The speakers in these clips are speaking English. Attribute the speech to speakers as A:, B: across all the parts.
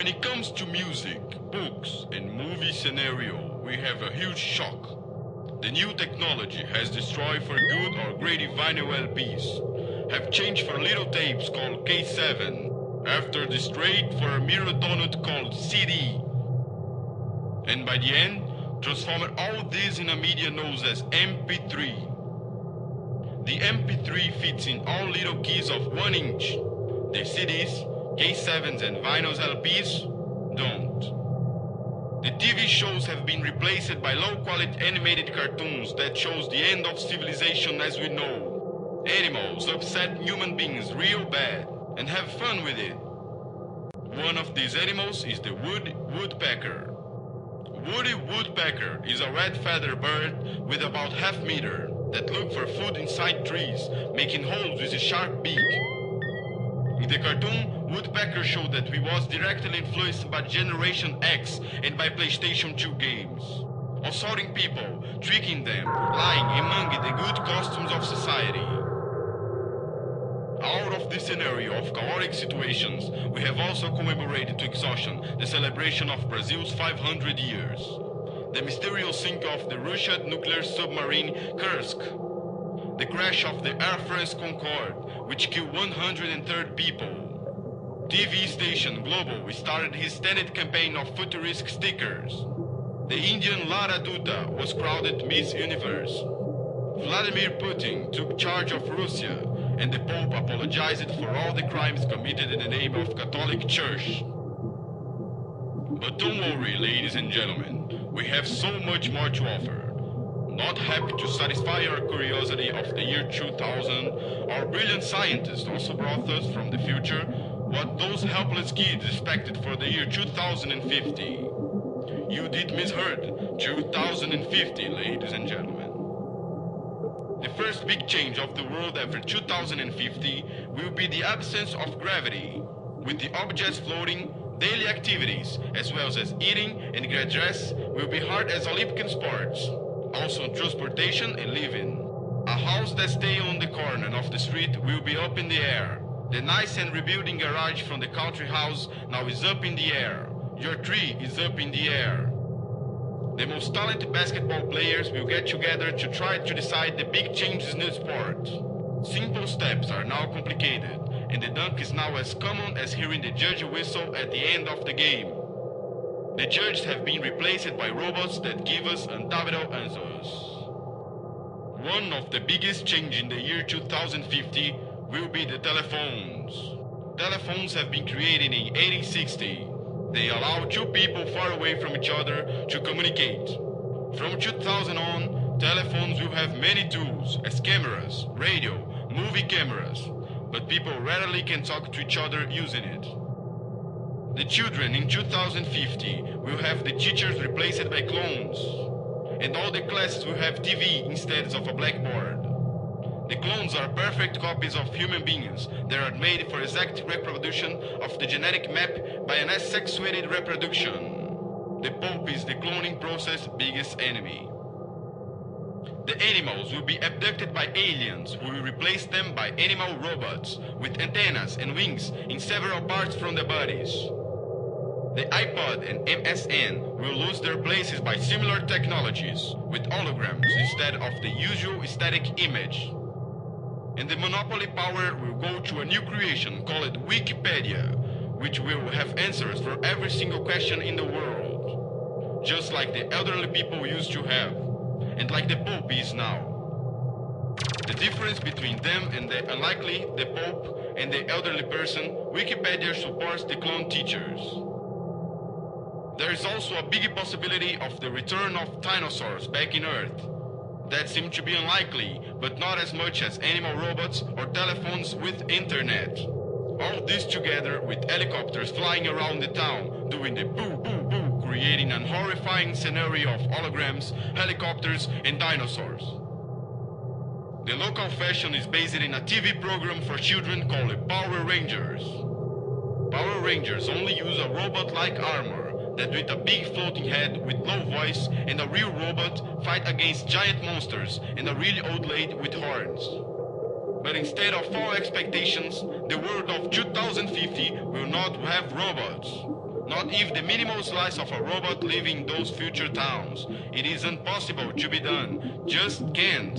A: When it comes to music, books, and movie scenario, we have a huge shock. The new technology has destroyed for good our great vinyl LPs, have changed for little tapes called K7, after the straight for a mirror donut called CD, and by the end, transformed all this in a media known as MP3. The MP3 fits in all little keys of 1 inch. The CDs, K7s and vinyl LPs don't. The TV shows have been replaced by low-quality animated cartoons that shows the end of civilization as we know. Animals upset human beings real bad and have fun with it. One of these animals is the woodpecker. Woody woodpecker is a red-feathered bird with about half meter that look for food inside trees, making holes with a sharp beak. In the cartoon, Woodpecker showed that we was directly influenced by Generation X and by PlayStation 2 games. Assaulting people, tricking them, lying among the good costumes of society. Out of this scenario of chaotic situations, we have also commemorated to exhaustion the celebration of Brazil's 500 years. The mysterious sink of the Russian nuclear submarine Kursk. The crash of the Air France Concorde, which killed 130 people. TV station Globo started his standard campaign of futuristic stickers. The Indian Lara Dutta was crowned Miss Universe. Vladimir Putin took charge of Russia, and the Pope apologized for all the crimes committed in the name of Catholic Church. But don't worry, ladies and gentlemen, we have so much more to offer. Not happy to satisfy our curiosity of the year 2000, our brilliant scientists also brought us from the future what those helpless kids expected for the year 2050. You did misheard, 2050, ladies and gentlemen. The first big change of the world after 2050 will be the absence of gravity, with the objects floating. Daily activities, as well as eating and get dressed, will be hard as Olympic sports. Also transportation and living. A house that stays on the corner of the street will be up in the air. The nice and rebuilding garage from the country house now is up in the air. Your tree is up in the air. The most talented basketball players will get together to try to decide the big changes in the sport. Simple steps are now complicated, and the dunk is now as common as hearing the judge whistle at the end of the game. The judges have been replaced by robots that give us undoubtable answers. One of the biggest changes in the year 2050 will be the telephones. Telephones have been created in 1860. They allow two people far away from each other to communicate. From 2000 on, telephones will have many tools, as cameras, radio, movie cameras, but people rarely can talk to each other using it. The children in 2050 will have the teachers replaced by clones, and all the classes will have TV instead of a blackboard. The clones are perfect copies of human beings that are made for exact reproduction of the genetic map by an asexuated reproduction. The Pope is the cloning process' biggest enemy. The animals will be abducted by aliens who will replace them by animal robots with antennas and wings in several parts from their bodies. The iPod and MSN will lose their places by similar technologies with holograms instead of the usual static image. And the monopoly power will go to a new creation called Wikipedia, which will have answers for every single question in the world, just like the elderly people used to have, and like the Pope is now. The difference between them and the unlikely, the Pope, and the elderly person, Wikipedia supports the clone teachers. There is also a big possibility of the return of dinosaurs back in Earth. That seems to be unlikely, but not as much as animal robots or telephones with internet. All this together with helicopters flying around the town, doing the boo boo boo, creating an horrifying scenario of holograms, helicopters, and dinosaurs. The local fashion is based in a TV program for children called Power Rangers. Power Rangers only use a robot-like armor that with a big floating head with low voice and a real robot fight against giant monsters and a really old lady with horns. But instead of false expectations, the world of 2050 will not have robots. Not if the minimal slice of a robot living in those future towns. It is impossible to be done. Just can't.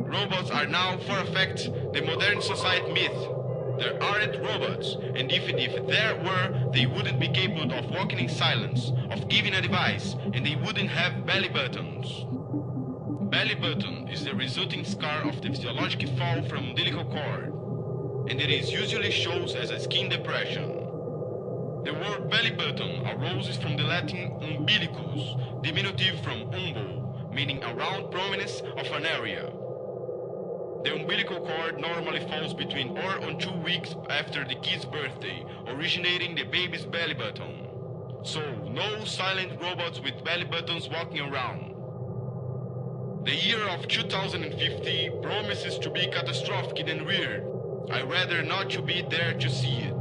A: Robots are now, for a fact, the modern society myth. There aren't robots, and even if there were, they wouldn't be capable of walking in silence, of giving advice, and they wouldn't have belly buttons. Belly button is the resulting scar of the physiologic fall from umbilical cord, and it is usually shown as a skin depression. The word belly button arose from the Latin umbilicus, diminutive from umbo, meaning a round prominence of an area. The umbilical cord normally falls between or on 2 weeks after the kid's birthday, originating the baby's belly button. So, no silent robots with belly buttons walking around. The year of 2050 promises to be catastrophic and weird. I'd rather not to be there to see it.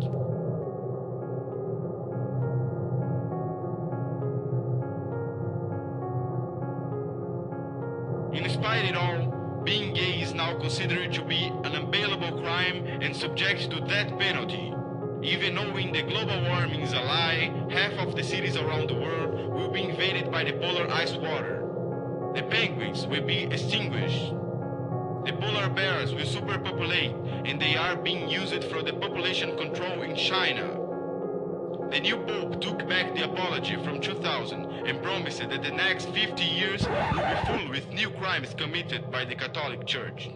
A: In spite of it all, being gay is now considered to be an unbailable crime and subject to death penalty. Even knowing the global warming is a lie, half of the cities around the world will be invaded by the polar ice water. The penguins will be extinguished. The polar bears will superpopulate, and they are being used for the population control in China. The new Pope took back the apology from 2000 and promised that the next 50 years will be full with new crimes committed by the Catholic Church.